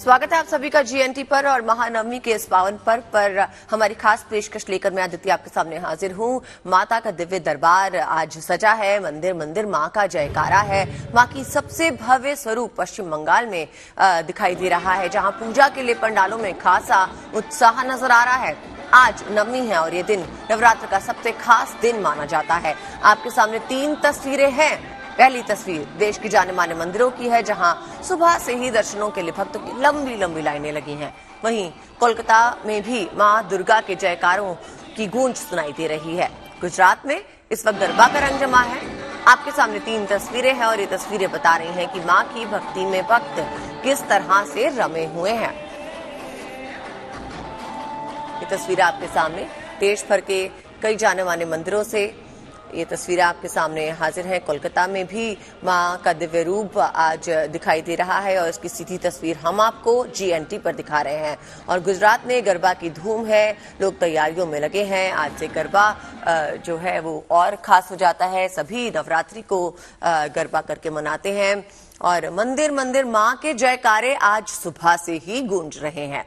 स्वागत है आप सभी का जीएनटी पर और महानवमी के इस पावन पर्व पर हमारी खास पेशकश लेकर मैं आदित्य आपके सामने हाजिर हूं। माता का दिव्य दरबार आज सजा है, मंदिर मंदिर मां का जयकारा है। मां की सबसे भव्य स्वरूप पश्चिम बंगाल में दिखाई दे रहा है, जहां पूजा के लिए पंडालों में खासा उत्साह नजर आ रहा है। आज नवमी है और ये दिन नवरात्र का सबसे खास दिन माना जाता है। आपके सामने 3 तस्वीरें हैं। पहली तस्वीर देश की जाने माने मंदिरों की है, जहां सुबह से ही दर्शनों के लिए भक्तों की लंबी लंबी लाइनें लगी हैं। वहीं कोलकाता में भी मां दुर्गा के जयकारों की गूंज सुनाई दे रही है। गुजरात में इस वक्त गरबा का रंग जमा है। आपके सामने 3 तस्वीरें हैं और ये तस्वीरें बता रही हैं कि मां की भक्ति में भक्त किस तरह से रमे हुए हैं। ये तस्वीरें आपके सामने देश भर के कई जाने माने मंदिरों से ये तस्वीरें आपके सामने हाजिर हैं। कोलकाता में भी मां का दिव्य रूप आज दिखाई दे रहा है और इसकी सीधी तस्वीर हम आपको जीएनटी पर दिखा रहे हैं। और गुजरात में गरबा की धूम है, लोग तैयारियों में लगे हैं। आज से गरबा जो है वो और खास हो जाता है। सभी नवरात्रि को गरबा करके मनाते हैं और मंदिर मंदिर मां के जयकारे आज सुबह से ही गूंज रहे हैं।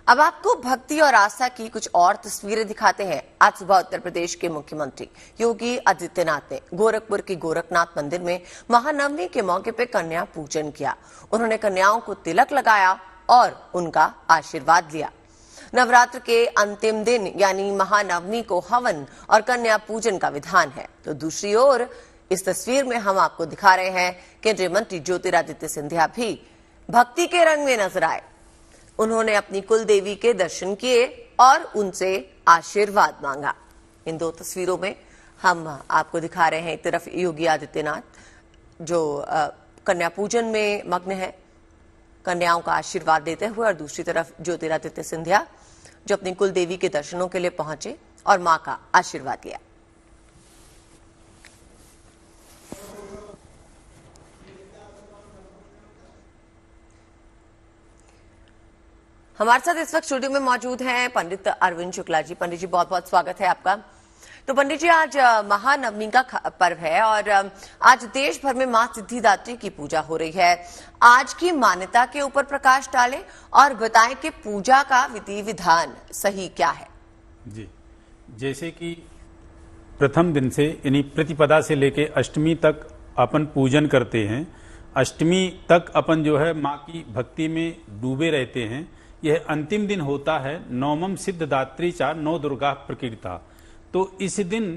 अब आपको भक्ति और आस्था की कुछ और तस्वीरें दिखाते हैं। आज सुबह उत्तर प्रदेश के मुख्यमंत्री योगी आदित्यनाथ ने गोरखपुर के गोरखनाथ मंदिर में महानवमी के मौके पर कन्या पूजन किया। उन्होंने कन्याओं को तिलक लगाया और उनका आशीर्वाद लिया। नवरात्र के अंतिम दिन यानी महानवमी को हवन और कन्या पूजन का विधान है। तो दूसरी ओर इस तस्वीर में हम आपको दिखा रहे हैं केंद्रीय मंत्री ज्योतिरादित्य सिंधिया भी भक्ति के रंग में नजर आए। उन्होंने अपनी कुल देवी के दर्शन किए और उनसे आशीर्वाद मांगा। इन 2 तस्वीरों में हम आपको दिखा रहे हैं, एक तरफ योगी आदित्यनाथ जो कन्या पूजन में मग्न है, कन्याओं का आशीर्वाद देते हुए, और दूसरी तरफ ज्योतिरादित्य सिंधिया जो अपनी कुल देवी के दर्शनों के लिए पहुंचे और मां का आशीर्वाद लिया। हमारे साथ इस वक्त स्टूडियो में मौजूद हैं पंडित अरविंद शुक्ला जी। पंडित जी बहुत बहुत स्वागत है आपका। तो पंडित जी आज महानवमी का पर्व है और आज देश भर में मां सिद्धिदात्री की पूजा हो रही है। आज की मान्यता के ऊपर प्रकाश डालें और बताएं कि पूजा का विधि विधान सही क्या है। जी, जैसे कि प्रथम दिन से यानी प्रतिपदा से लेके अष्टमी तक अपन पूजन करते हैं। अष्टमी तक अपन जो है मां की भक्ति में डूबे रहते हैं। यह अंतिम दिन होता है नवमम सिद्धदात्री चा नौ दुर्गा प्रकीर्ता। तो इस दिन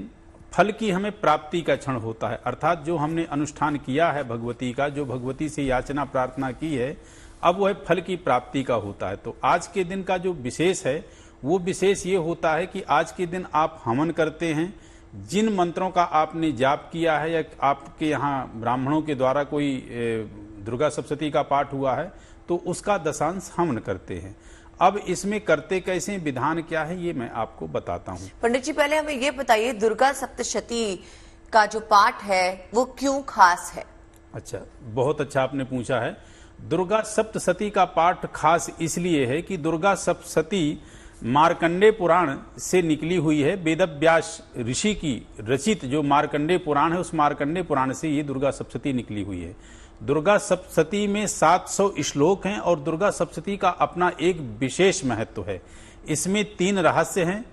फल की हमें प्राप्ति का क्षण होता है, अर्थात जो हमने अनुष्ठान किया है भगवती का, जो भगवती से याचना प्रार्थना की है, अब वह फल की प्राप्ति का होता है। तो आज के दिन का जो विशेष है वो विशेष ये होता है कि आज के दिन आप हवन करते हैं। जिन मंत्रों का आपने जाप किया है या आपके यहाँ ब्राह्मणों के द्वारा कोई दुर्गा सप्तशती का पाठ हुआ है तो उसका दशांश हवन करते हैं। अब इसमें करते कैसे, विधान क्या है, ये मैं आपको बताता हूँ। पंडित जी पहले हमें ये बताइए, दुर्गा सप्तशती का जो पाठ है वो क्यों खास है? अच्छा, बहुत अच्छा आपने पूछा है। दुर्गा सप्तशती का पाठ खास इसलिए है कि दुर्गा सप्तशती मार्कंडेय पुराण से निकली हुई है। वेदव्यास ऋषि की रचित जो मार्कंडेय पुराण है, उस मार्कंडेय पुराण से ये दुर्गा सप्तशती निकली हुई है। दुर्गा सप्तशती में 700 श्लोक हैं और दुर्गा सप्तशती का अपना एक विशेष महत्व है। इसमें 3 रहस्य हैं,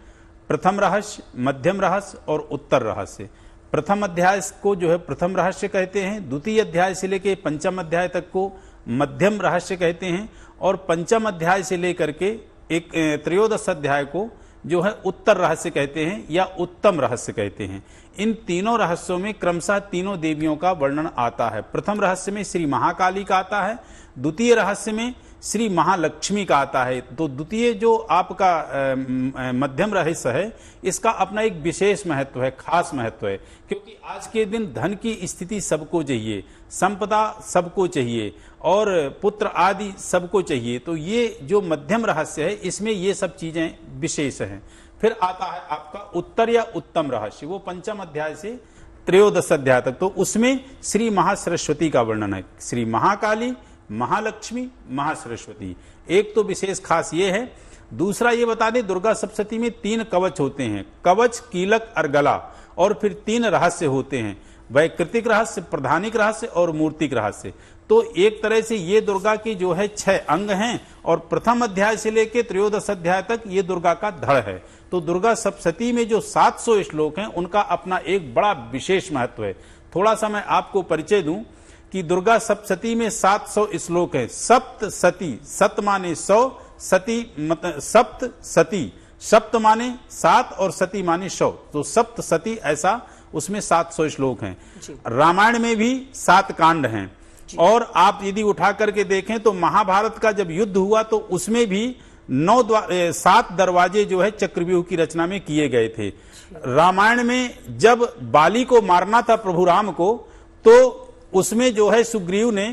प्रथम रहस्य, मध्यम रहस्य और उत्तर रहस्य। प्रथम अध्याय को जो है प्रथम रहस्य कहते हैं, द्वितीय अध्याय से लेकर पंचम अध्याय तक को मध्यम रहस्य कहते हैं और पंचम अध्याय से लेकर के एक त्रयोदश अध्याय को जो है उत्तर रहस्य कहते हैं या उत्तम रहस्य कहते हैं। इन तीनों रहस्यों में क्रमशः तीनों देवियों का वर्णन आता है। प्रथम रहस्य में श्री महाकाली का आता है, द्वितीय रहस्य में श्री महालक्ष्मी का आता है। तो द्वितीय जो आपका मध्यम रहस्य है, इसका अपना एक विशेष महत्व है, खास महत्व है, क्योंकि आज के दिन धन की स्थिति सबको चाहिए, संपदा सबको चाहिए और पुत्र आदि सबको चाहिए। तो ये जो मध्यम रहस्य है इसमें ये सब चीजें विशेष हैं। फिर आता है आपका उत्तर या उत्तम रहस्य, वो पंचम अध्याय से त्रयोदश अध्याय तक। तो उसमें श्री महासरस्वती का वर्णन है, श्री महाकाली, महालक्ष्मी, महासरस्वती। एक तो विशेष खास ये है दूसरा ये बता दें, दुर्गा सप्तशती में 3 कवच होते हैं, कवच, कीलक और गला, और फिर 3 रहस्य होते हैं, वैकृतिक रहस्य, प्रधानिक रहस्य और मूर्तिक रहस्य। तो एक तरह से ये दुर्गा की जो है 6 अंग हैं, और प्रथम अध्याय से लेकर त्रयोदश अध्याय तक ये दुर्गा का धड़ है। तो दुर्गा सप्तशती में जो 700 श्लोक हैं उनका अपना एक बड़ा विशेष महत्व है। थोड़ा सा मैं आपको परिचय दूं कि दुर्गा सप्तशती में 700 श्लोक है। सप्तशती, सत माने 100, सती सप्त सती, सप्त माने 7 और सती माने 100, तो सप्तशती ऐसा उसमें 700 श्लोक हैं। रामायण में भी 7 कांड हैं, और आप यदि उठा करके देखें तो महाभारत का जब युद्ध हुआ तो उसमें भी 7 दरवाजे जो है चक्रव्यूह की रचना में किए गए थे। रामायण में जब बाली को मारना था प्रभु राम को, तो उसमें जो है सुग्रीव ने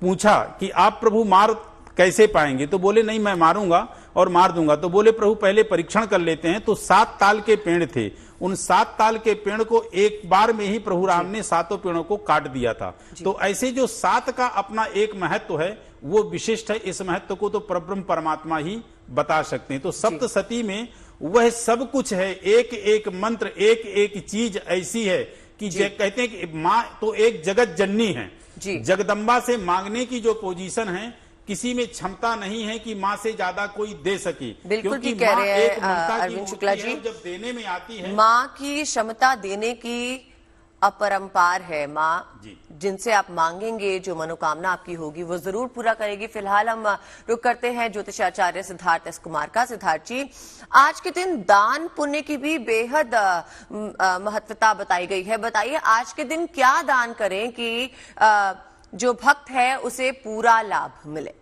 पूछा कि आप प्रभु मार कैसे पाएंगे, तो बोले नहीं मैं मारूंगा और मार दूंगा। तो बोले प्रभु पहले परीक्षण कर लेते हैं। तो 7 ताल के पेड़ थे, उन 7 ताल के पेड़ को एक बार में ही प्रभु राम ने 7 पेड़ों को काट दिया था। तो ऐसे जो 7 का अपना एक महत्व है वो विशिष्ट है। इस महत्व को तो परब्रह्म परमात्मा ही बता सकते हैं। तो सप्तशती में वह सब कुछ है, एक एक मंत्र, एक एक चीज ऐसी है कि कहते हैं कि माँ तो एक जगत जननी है। जगदम्बा से मांगने की जो पोजीशन है, किसी में क्षमता नहीं है कि माँ से ज्यादा कोई दे सके। बिल्कुल ठीक कह रहे हैं अरविंद शुक्ला जी, जब देने में आती है माँ की क्षमता देने की अपरंपार है। माँ जिनसे आप मांगेंगे, जो मनोकामना आपकी होगी वो जरूर पूरा करेगी। फिलहाल हम रुक करते हैं ज्योतिषाचार्य सिद्धार्थ एस कुमार का। सिद्धार्थ जी, आज के दिन दान पुण्य की भी बेहद महत्वता बताई गई है। बताइए आज के दिन क्या दान करें कि जो भक्त है उसे पूरा लाभ मिले।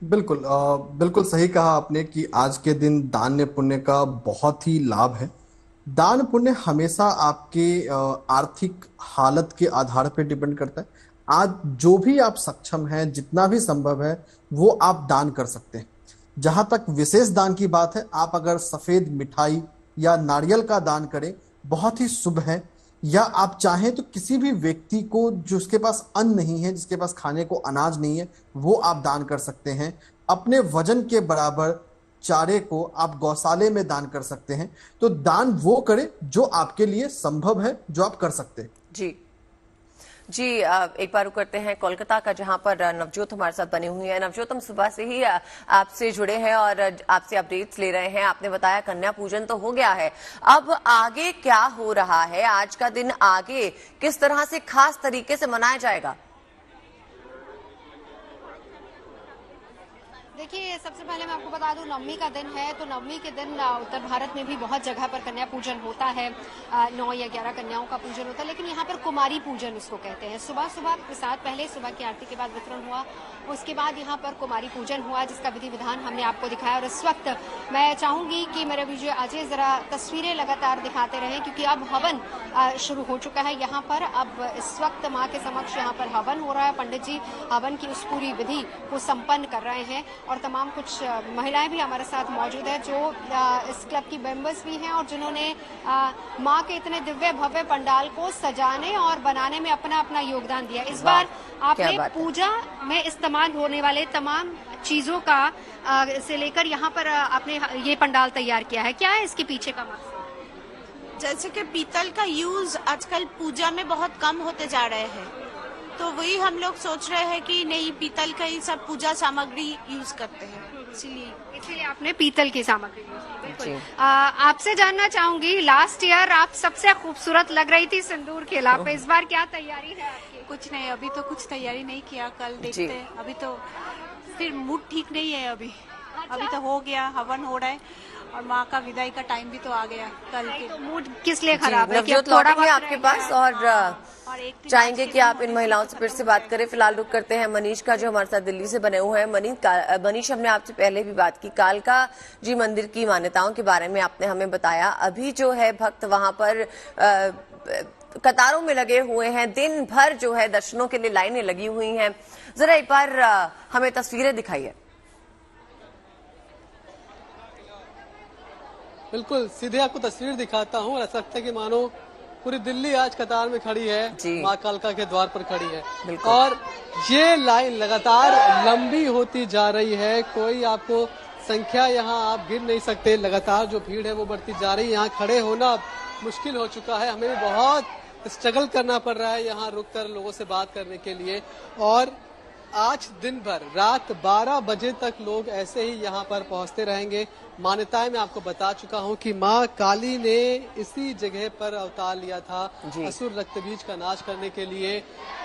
बिल्कुल सही कहा आपने कि आज के दिन दान पुण्य का बहुत ही लाभ है। दान पुण्य हमेशा आपके आर्थिक हालत के आधार पर डिपेंड करता है। आज जो भी आप सक्षम हैं, जितना भी संभव है वो आप दान कर सकते हैं। जहां तक विशेष दान की बात है, आप अगर सफेद मिठाई या नारियल का दान करें बहुत ही शुभ है। या आप चाहें तो किसी भी व्यक्ति को जिसके पास अन्न नहीं है, जिसके पास खाने को अनाज नहीं है, वो आप दान कर सकते हैं। अपने वजन के बराबर चारे को आप गौशाले में दान कर सकते हैं। तो दान वो करें जो आपके लिए संभव है, जो आप कर सकते हैं। जी एक बार करते हैं कोलकाता का, जहां पर नवजोत हमारे साथ बने हुए हैं। नवजोत, हम सुबह से ही आपसे जुड़े हैं और आपसे अपडेट्स ले रहे हैं। आपने बताया कन्या पूजन तो हो गया है, अब आगे क्या हो रहा है? आज का दिन आगे किस तरह से खास तरीके से मनाया जाएगा? देखिए, सबसे पहले मैं आपको बता दूं, नवमी का दिन है, तो नवमी के दिन उत्तर भारत में भी बहुत जगह पर कन्या पूजन होता है। 9 या 11 कन्याओं का पूजन होता है, लेकिन यहाँ पर कुमारी पूजन इसको कहते हैं। सुबह प्रसाद पहले सुबह की आरती के बाद वितरण हुआ, उसके बाद यहाँ पर कुमारी पूजन हुआ, जिसका विधि विधान हमने आपको दिखाया। और इस वक्त मैं चाहूंगी कि मेरे विजय अजय जरा तस्वीरें लगातार दिखाते रहे, क्योंकि अब हवन शुरू हो चुका है यहाँ पर। अब इस वक्त माँ के समक्ष यहाँ पर हवन हो रहा है। पंडित जी हवन की उस पूरी विधि को संपन्न कर रहे हैं, और तमाम कुछ महिलाएं भी हमारे साथ मौजूद है जो इस क्लब की मेंबर्स भी हैं और जिन्होंने माँ के इतने दिव्य भव्य पंडाल को सजाने और बनाने में अपना अपना योगदान दिया। इस बार आपने पूजा में इस्तेमाल होने वाले तमाम चीजों का से लेकर यहाँ पर आपने ये पंडाल तैयार किया है। क्या है इसके पीछे का मकसद? जैसे कि पीतल का यूज आजकल पूजा में बहुत कम होते जा रहे हैं, तो वही हम लोग सोच रहे हैं कि नहीं, पीतल का ही सब पूजा सामग्री यूज करते हैं, इसीलिए आपने पीतल की सामग्री यूज। आपसे जानना चाहूंगी, लास्ट ईयर आप सबसे खूबसूरत लग रही थी सिंदूर के अलावा, इस बार क्या तैयारी है आपकी? कुछ नहीं, अभी तो कुछ तैयारी नहीं किया, कल देखते हैं। अभी तो फिर मूड ठीक नहीं है अभी। अभी तो हो गया, हवन हो रहा है और माँ का विदाई का टाइम भी तो आ गया कल के। तो मूड किस लिए खराब है? नवजोत लौटेंगे आपके पास और चाहेंगे कि आप इन महिलाओं से फिर से बात करें। फिलहाल रुक करते हैं मनीष का, जो हमारे साथ दिल्ली से बने हुए हैं। मनीष, हमने आपसे पहले भी बात की, कालका जी मंदिर की मान्यताओं के बारे में आपने हमें बताया। अभी जो है भक्त वहां पर कतारों में लगे हुए हैं, दिन भर जो है दर्शनों के लिए लाइनें लगी हुई हैं। जरा एक बार हमें तस्वीरें दिखाइए। बिल्कुल, सीधे आपको तस्वीर दिखाता हूँ और ऐसा लगता है कि मानो पूरी दिल्ली आज कतार में खड़ी है, माँ कालका के द्वार पर खड़ी है और ये लाइन लगातार लंबी होती जा रही है। कोई आपको संख्या यहाँ आप गिन नहीं सकते, लगातार जो भीड़ है वो बढ़ती जा रही है। यहाँ खड़े होना मुश्किल हो चुका है, हमें भी बहुत स्ट्रगल करना पड़ रहा है यहाँ रुककर लोगों से बात करने के लिए। और आज दिन भर रात 12 बजे तक लोग ऐसे ही यहाँ पर पहुँचते रहेंगे। मान्यताएं मैं आपको बता चुका हूँ कि माँ काली ने इसी जगह पर अवतार लिया था असुर रक्तबीज का नाश करने के लिए।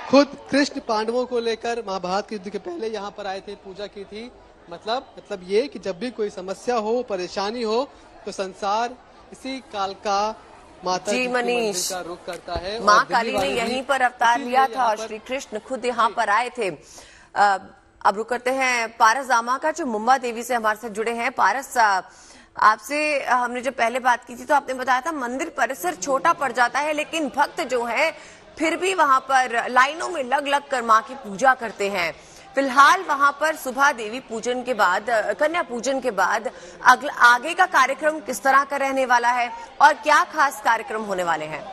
खुद कृष्ण पांडवों को लेकर महाभारत के युद्ध के पहले यहाँ पर आए थे, पूजा की थी। मतलब ये कि जब भी कोई समस्या हो, परेशानी हो, तो संसार इसी कालका माता जी मनीष का रुख करता है। माँ काली ने यहीं पर अवतार लिया था और श्री कृष्ण खुद यहाँ पर आए थे। अब रुक करते हैं पारस दामा का, जो मुंबा देवी से हमारे साथ जुड़े हैं। पारस, आपसे हमने जब पहले बात की थी तो आपने बताया था मंदिर परिसर छोटा पड़ जाता है, लेकिन भक्त जो हैं फिर भी वहां पर लाइनों में लग लग कर माँ की पूजा करते हैं। फिलहाल वहां पर सुबह देवी पूजन के बाद, कन्या पूजन के बाद आगे का कार्यक्रम किस तरह का रहने वाला है और क्या खास कार्यक्रम होने वाले हैं?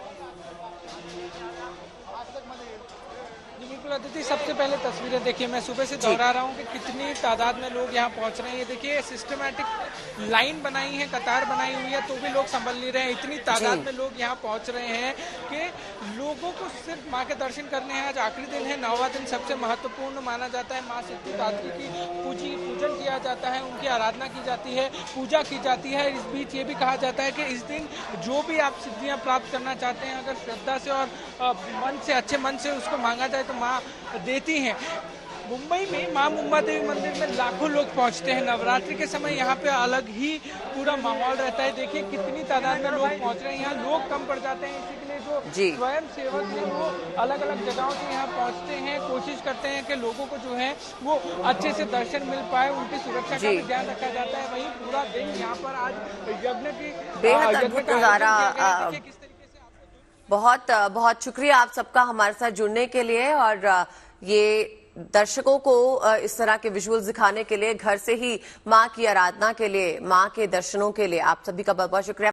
अदिति, सबसे पहले तस्वीरें देखिए, मैं सुबह से दोहरा रहा हूँ कि कितनी तादाद में लोग यहाँ पहुँच रहे हैं। ये देखिए, सिस्टमैटिक लाइन बनाई है, कतार बनाई हुई है, तो भी लोग संभल नहीं रहे हैं। इतनी तादाद में लोग यहाँ पहुँच रहे हैं कि लोगों को सिर्फ माँ के दर्शन करने हैं। आज आखिरी दिन है, 9वां दिन सबसे महत्वपूर्ण माना जाता है। माँ सिद्धिदात्री की पूजन किया जाता है, उनकी आराधना की जाती है, पूजा की जाती है। इस बीच ये भी कहा जाता है कि इस दिन जो भी आप सिद्धियाँ प्राप्त करना चाहते हैं, अगर श्रद्धा से और मन से, अच्छे मन से उसको मांगा जाए तो माँ देती हैं। मुंबई में मां मुंबा देवी मंदिर में लाखों लोग पहुंचते हैं। नवरात्रि के समय यहाँ पे अलग ही पूरा माहौल रहता है। देखिए कितनी तादाद में लोग पहुंच रहे हैं। यहाँ लोग कम पड़ जाते हैं, इसी के लिए जो स्वयं सेवक हैं वो अलग अलग जगहों से यहाँ पहुंचते हैं, कोशिश करते हैं कि लोगों को जो है वो अच्छे से दर्शन मिल पाए, उनकी सुरक्षा का भी ध्यान रखा जाता है। वहीं पूरा दिन यहाँ पर आज यज्ञ की बेहद अद्भुत नजारा। बहुत बहुत शुक्रिया आप सबका हमारे साथ जुड़ने के लिए और ये दर्शकों को इस तरह के विजुअल्स दिखाने के लिए, घर से ही माँ की आराधना के लिए, माँ के दर्शनों के लिए आप सभी का बहुत बहुत शुक्रिया।